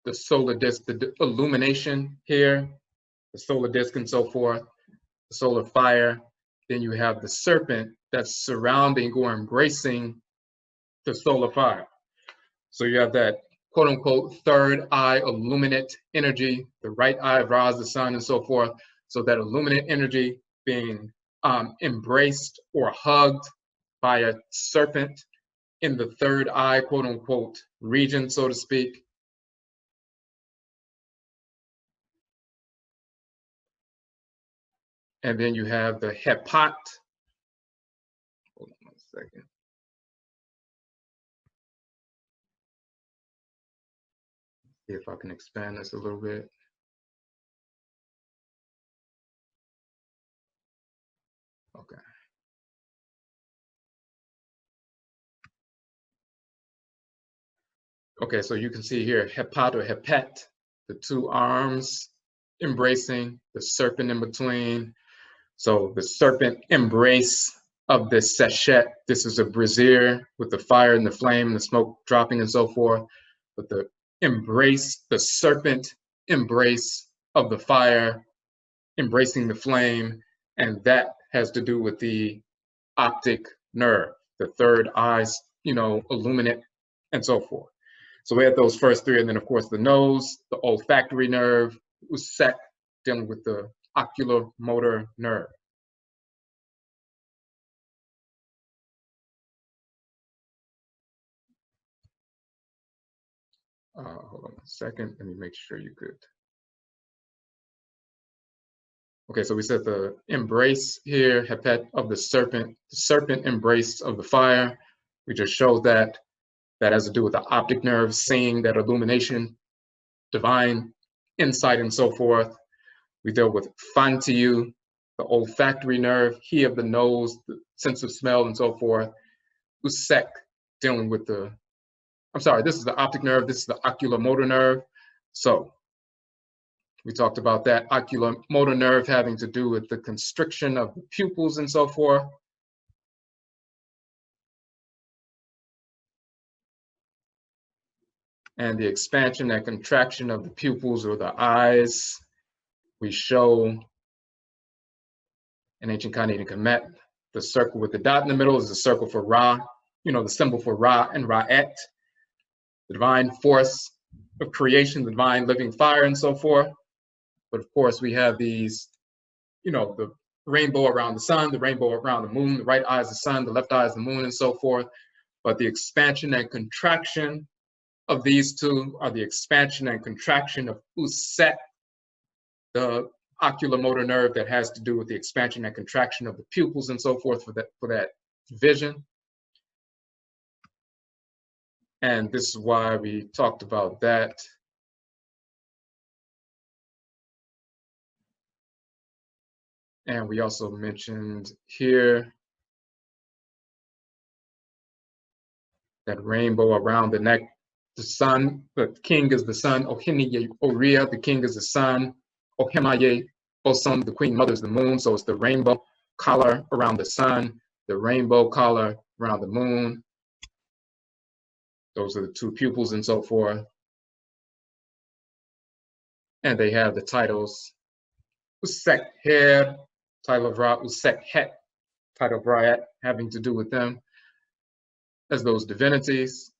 the solar disk, the illumination here, the solar disk and so forth, the solar fire. Then you have the serpent that's surrounding or embracing the solar fire. So you have that quote unquote third eye illuminate energy, the right eye of Ra, the sun, and so forth. So that illuminate energy being embraced or hugged by a serpent in the third eye, quote unquote, region, so to speak. And then you have the hepat. Hold on 1 second. See if I can expand this a little bit. Okay. Okay, so you can see here, hepat or hepet, the two arms embracing, the serpent in between. So the serpent embrace of this sachet, this is a brazier with the fire and the flame and the smoke dropping and so forth. But the embrace, the serpent embrace of the fire, embracing the flame, and that has to do with the optic nerve, the third eyes, you know, illuminate and so forth. So we had those first three, and then of course the nose, the olfactory nerve, usek, dealing with the ocular motor nerve. Hold on 1 second, let me make sure you're good. Okay, so we said the embrace here, hepet of the serpent embrace of the fire. We just showed that. That has to do with the optic nerve, seeing that illumination, divine insight, and so forth. We dealt with fantiu, the olfactory nerve, he of the nose, the sense of smell, and so forth. Usek, dealing with the, I'm sorry, this is the optic nerve, this is the ocular motor nerve. So we talked about that ocular motor nerve having to do with the constriction of the pupils and so forth. And the expansion and contraction of the pupils or the eyes. We show in ancient Khanate and Kemet, the circle with the dot in the middle is the circle for Ra, you know, the symbol for Ra and Ra'et, the divine force of creation, the divine living fire, and so forth. But of course, we have these, you know, the rainbow around the sun, the rainbow around the moon, the right eye is the sun, the left eye is the moon, and so forth. But the expansion and contraction of these two are the expansion and contraction of Uset, the ocular motor nerve that has to do with the expansion and contraction of the pupils and so forth for that vision. And this is why we talked about that. And we also mentioned here that rainbow around the neck, the sun, the king is the sun, Ohiniye Oria, the king is the sun, Ohemaye Osun, the queen mother is the moon, so it's the rainbow collar around the sun, the rainbow collar around the moon. Those are the two pupils and so forth. And they have the titles, Usek Her, title of Ra, Usek Het, title of Ra'et, having to do with them as those divinities.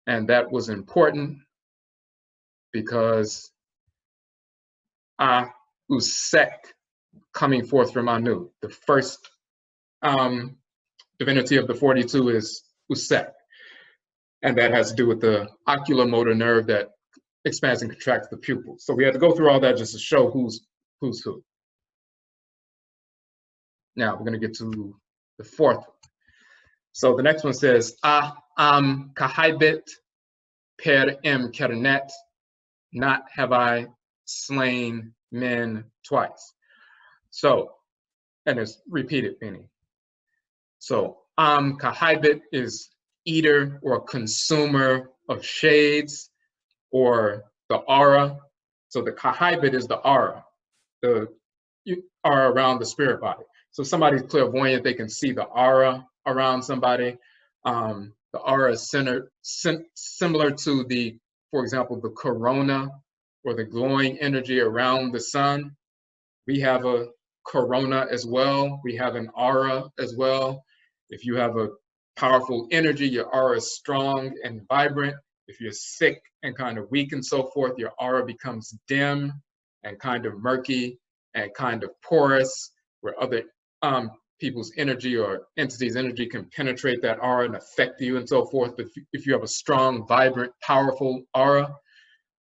And that was important because Usek, coming forth from Anu, the first divinity of the 42 is Usek. And that has to do with the ocular motor nerve that expands and contracts the pupils. So we had to go through all that just to show who's who. Now we're going to get to the fourth one. So the next one says, Kahaibit per kernet, not have I slain men twice. So, and it's repeated meaning. So Kahaibit is eater or consumer of shades or the aura. So the Kahaibit is the aura, the aura around the spirit body. So somebody's clairvoyant, they can see the aura around somebody. The aura is similar to the for example, the corona or the glowing energy around the sun, we have a corona as well. We have an aura as well. If you have a powerful energy, your aura is strong and vibrant. If you're sick and kind of weak and so forth, your aura becomes dim and kind of murky and kind of porous, where other people's energy or entities' energy can penetrate that aura and affect you and so forth. But if you have a strong, vibrant, powerful aura,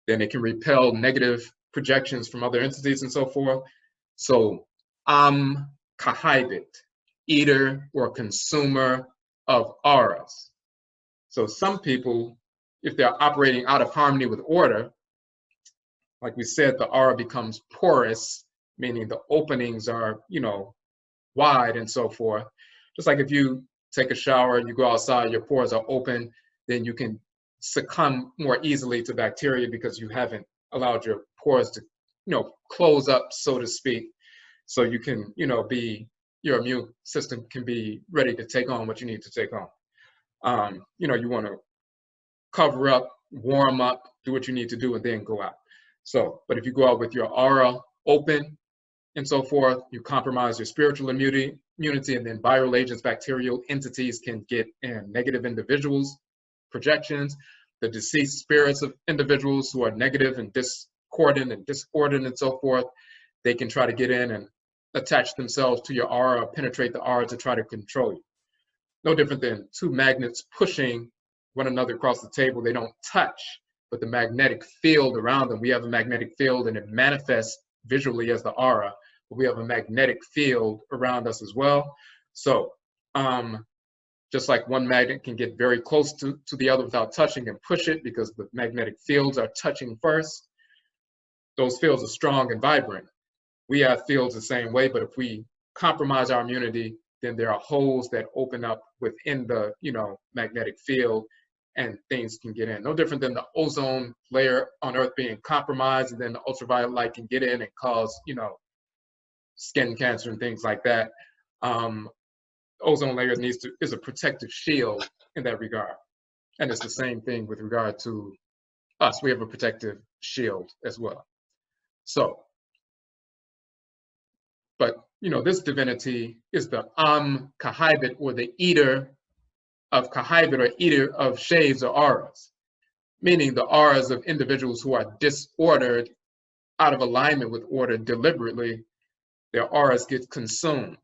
then it can repel negative projections from other entities and so forth. So kahibit, eater or consumer of auras. So some people, if they're operating out of harmony with order, like we said, the aura becomes porous, meaning the openings are, wide and so forth. Just like if you take a shower, you go outside, your pores are open, then you can succumb more easily to bacteria because you haven't allowed your pores to, close up, so to speak. So you can, your immune system can be ready to take on what you need to take on. You want to cover up, warm up, do what you need to do, and then go out. So, but if you go out with your aura open and so forth, you compromise your spiritual immunity, and then viral agents, bacterial entities can get in. Negative individuals, projections, the deceased spirits of individuals who are negative and discordant and so forth, they can try to get in and attach themselves to your aura or penetrate the aura to try to control you. No different than two magnets pushing one another across the table. They don't touch, but the magnetic field around them, we have a magnetic field and it manifests visually as the aura, but we have a magnetic field around us as well. So just like one magnet can get very close to the other without touching and push it because the magnetic fields are touching first, those fields are strong and vibrant. We have fields the same way, but if we compromise our immunity, then there are holes that open up within the magnetic field and things can get in. No different than the ozone layer on Earth being compromised, and then the ultraviolet light can get in and cause skin cancer and things like that. Ozone layer is a protective shield in that regard, and it's the same thing with regard to us. We have a protective shield as well. So, but this divinity is the kahibit, or the eater of kahibit, or eater of shades or auras, meaning the auras of individuals who are disordered, out of alignment with order deliberately, their auras get consumed.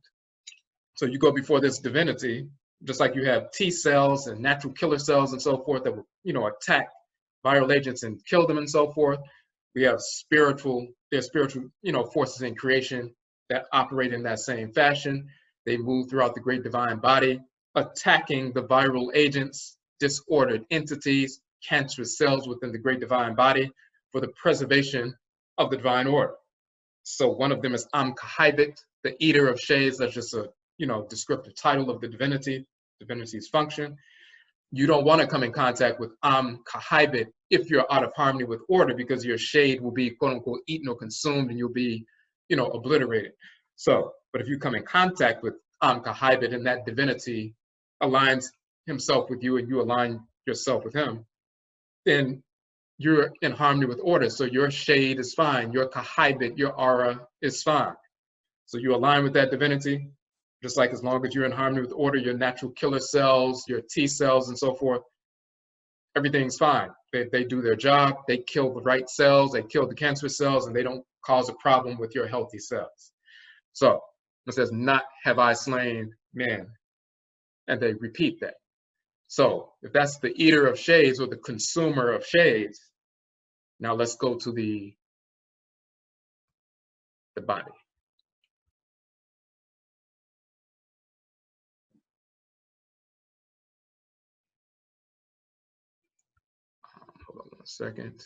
So you go before this divinity, just like you have T cells and natural killer cells and so forth that will, attack viral agents and kill them and so forth. We have spiritual forces in creation that operate in that same fashion. They move throughout the great divine body, attacking the viral agents, disordered entities, cancerous cells within the great divine body for the preservation of the divine order. So one of them is kahibit, the eater of shades. That's just a descriptive title of the divinity's function. You don't want to come in contact with kahibit if you're out of harmony with order, because your shade will be quote unquote eaten or consumed and you'll be obliterated. So, but if you come in contact with kahibit and that divinity aligns himself with you and you align yourself with him, then you're in harmony with order. So your shade is fine, your kahibit, your aura is fine. So you align with that divinity, just like as long as you're in harmony with order, your natural killer cells, your T cells and so forth, everything's fine. They do their job, they kill the right cells, they kill the cancerous cells, and they don't cause a problem with your healthy cells. So it says, not have I slain men. And they repeat that. So if that's the eater of shades or the consumer of shades, now let's go to the body. Hold on 1 second.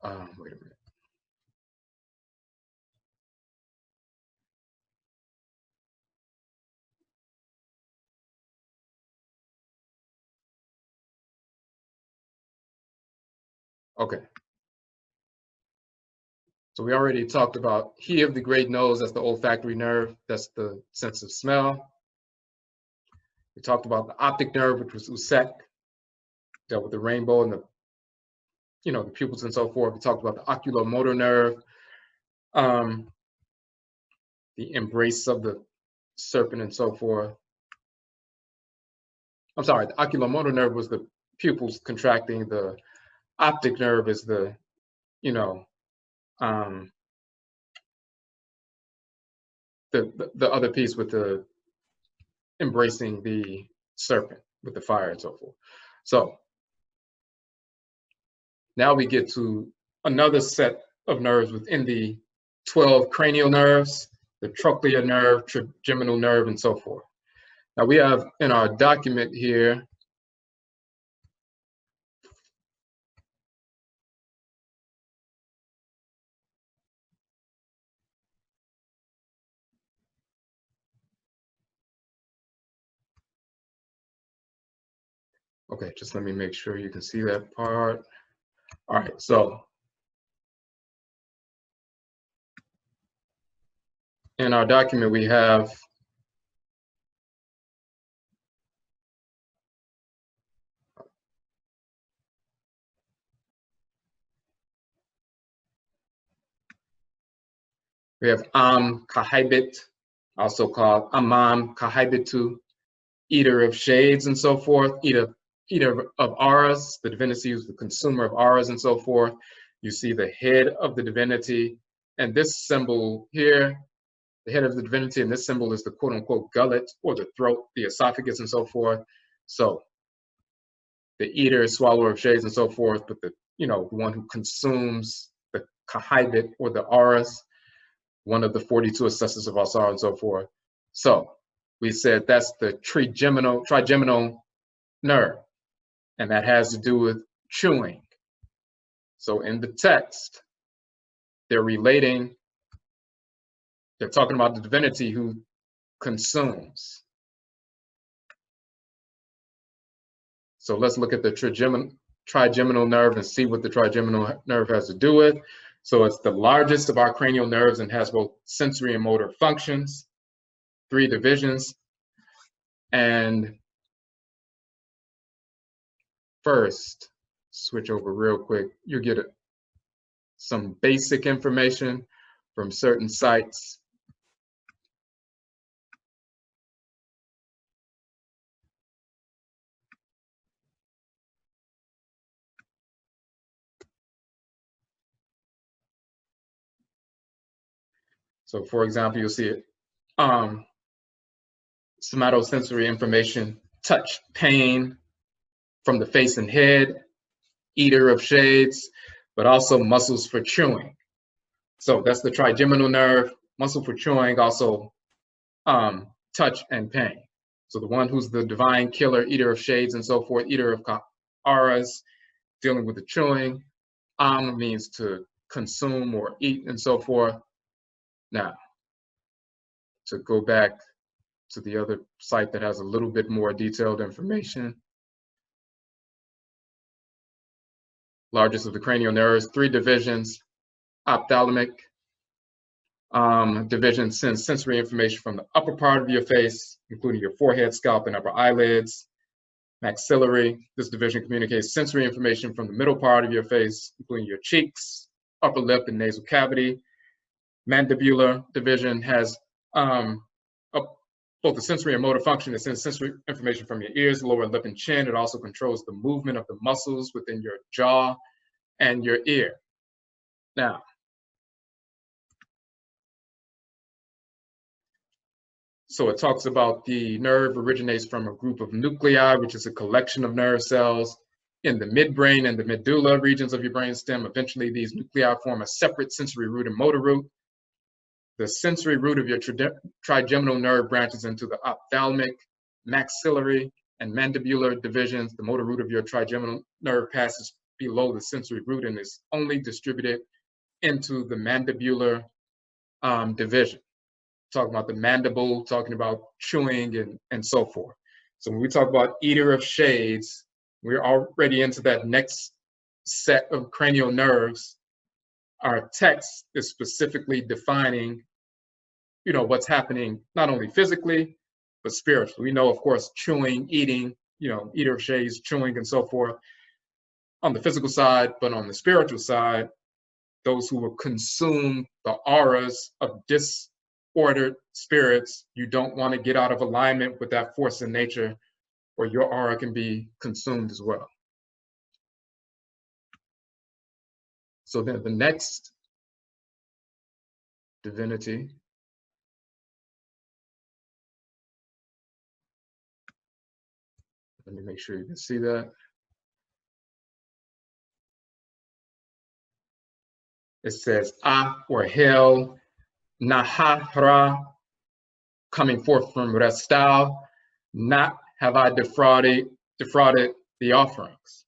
Wait a minute. Okay. So we already talked about he of the great nose, that's the olfactory nerve, that's the sense of smell. We talked about the optic nerve, which was Usek. dealt with the rainbow and the, the pupils and so forth. We talked about the oculomotor nerve, the embrace of the serpent and so forth. I'm sorry, the oculomotor nerve was the pupils contracting. The optic nerve is the, the other piece with the embracing the serpent with the fire and so forth. So now we get to another set of nerves within the 12 cranial nerves, the trochlear nerve, trigeminal nerve, and so forth. Now we have in our document here, okay, just let me make sure you can see that part. All right, so in our document we have Kahibit, also called Amam Kahibitu, eater of shades and so forth, eater of auras, the divinity who's the consumer of auras and so forth. You see the head of the divinity, and this symbol here, the head of the divinity, and this symbol is the quote unquote gullet or the throat, the esophagus and so forth. So the eater, swallower of shades and so forth, but the, the one who consumes the kahibit or the auras, one of the 42 assessors of Asar and so forth. So we said that's the trigeminal nerve, and that has to do with chewing. So in the text, they're talking about the divinity who consumes. So let's look at the trigeminal nerve and see what the trigeminal nerve has to do with. So it's the largest of our cranial nerves and has both sensory and motor functions, 3 divisions. And first, switch over real quick, you get some basic information from certain sites. So for example, you'll see it, somatosensory information, touch, pain from the face and head, eater of shades, but also muscles for chewing. So that's the trigeminal nerve, muscle for chewing, also touch and pain. So the one who's the divine killer, eater of shades and so forth, eater of auras, dealing with the chewing. Means to consume or eat and so forth. Now, to go back to the other site that has a little bit more detailed information. Largest of the cranial nerves, 3 divisions. Ophthalmic division sends sensory information from the upper part of your face, including your forehead, scalp, and upper eyelids. Maxillary, this division communicates sensory information from the middle part of your face, including your cheeks, upper lip, and nasal cavity. Mandibular division has both the sensory and motor function. It sends sensory information from your ears, lower lip, and chin. It also controls the movement of the muscles within your jaw and your ear. Now, so it talks about the nerve originates from a group of nuclei, which is a collection of nerve cells in the midbrain and the medulla regions of your brainstem. Eventually, these nuclei form a separate sensory root and motor root. The sensory root of your trigeminal nerve branches into the ophthalmic, maxillary, and mandibular divisions. The motor root of your trigeminal nerve passes below the sensory root and is only distributed into the mandibular division. Talking about the mandible, talking about chewing and so forth. So when we talk about eater of shades, we're already into that next set of cranial nerves. Our text is specifically defining, what's happening not only physically, but spiritually. We know, of course, chewing, eating, eater of shades, chewing, and so forth. on the physical side, but on the spiritual side, those who will consume the auras of disordered spirits, you don't want to get out of alignment with that force in nature, or your aura can be consumed as well. So then the next divinity let me make sure you can see that. It says A or Hell, Nahara, coming forth from Restal, not have I defrauded the offerings.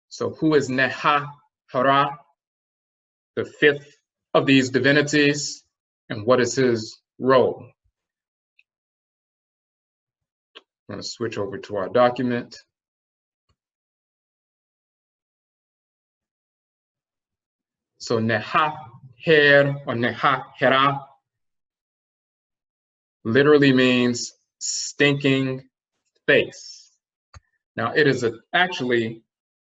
So who is Nehahara, the fifth of these divinities, and what is his role? I'm going to switch over to our document. So Neha-her or Neha-hera literally means stinking face. Now it is actually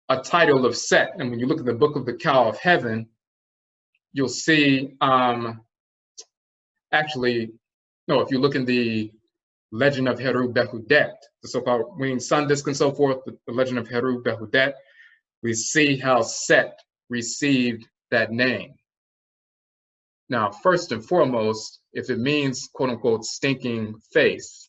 a title of Set, and when you look at the Book of the Cow of Heaven, you'll see actually, no, if you look in the legend of Heru Behudet, the so-called winged sun disk and so forth, the legend of Heru Behudet, we see how Set received that name. Now, first and foremost, if it means quote unquote stinking face,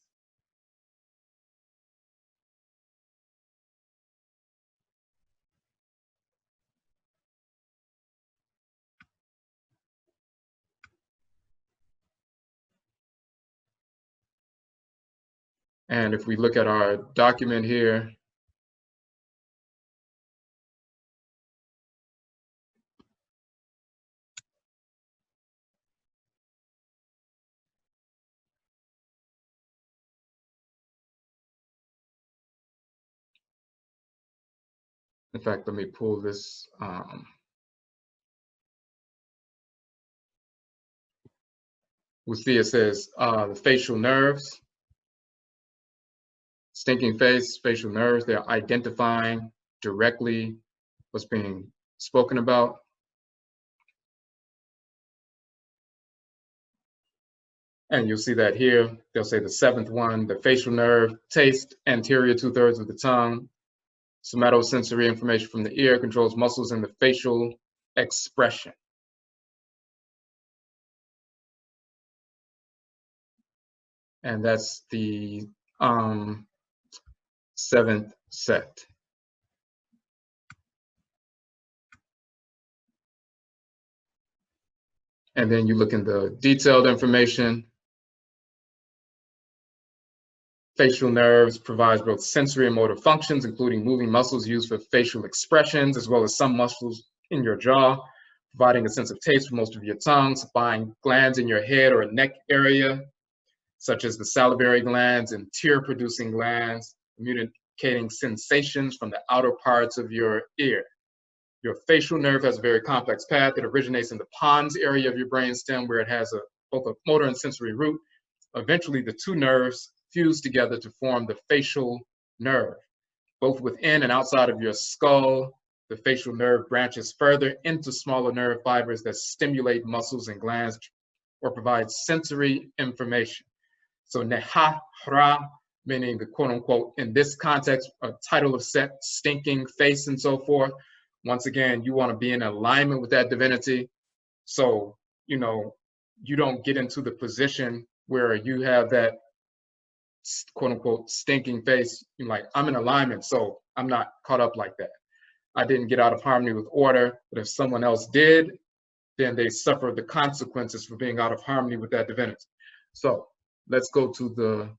and if we look at our document here, in fact, let me pull this. We'll see it says the facial nerves, stinking face, facial nerves, they're identifying directly what's being spoken about. And you'll see that here, they'll say the seventh one, the facial nerve, taste, anterior 2/3 of the tongue, somatosensory information from the ear, controls muscles in the facial expression. And that's the seventh set. And then you look in the detailed information. Facial nerves provides both sensory and motor functions, including moving muscles used for facial expressions, as well as some muscles in your jaw, providing a sense of taste for most of your tongue, supplying glands in your head or neck area, such as the salivary glands and tear-producing glands, communicating sensations from the outer parts of your ear. Your facial nerve has a very complex path that originates in the pons area of your brainstem, where it has both a motor and sensory root. Eventually, the two nerves fuse together to form the facial nerve. Both within and outside of your skull, the facial nerve branches further into smaller nerve fibers that stimulate muscles and glands or provide sensory information. So Nehahra, meaning the quote unquote, in this context, a title of Set, stinking face and so forth. Once again, you want to be in alignment with that divinity. So, you know, you don't get into the position where you have that quote unquote stinking face. You're like, I'm in alignment, so I'm not caught up like that. I didn't get out of harmony with order, but if someone else did, then they suffer the consequences for being out of harmony with that divinity. So let's go to the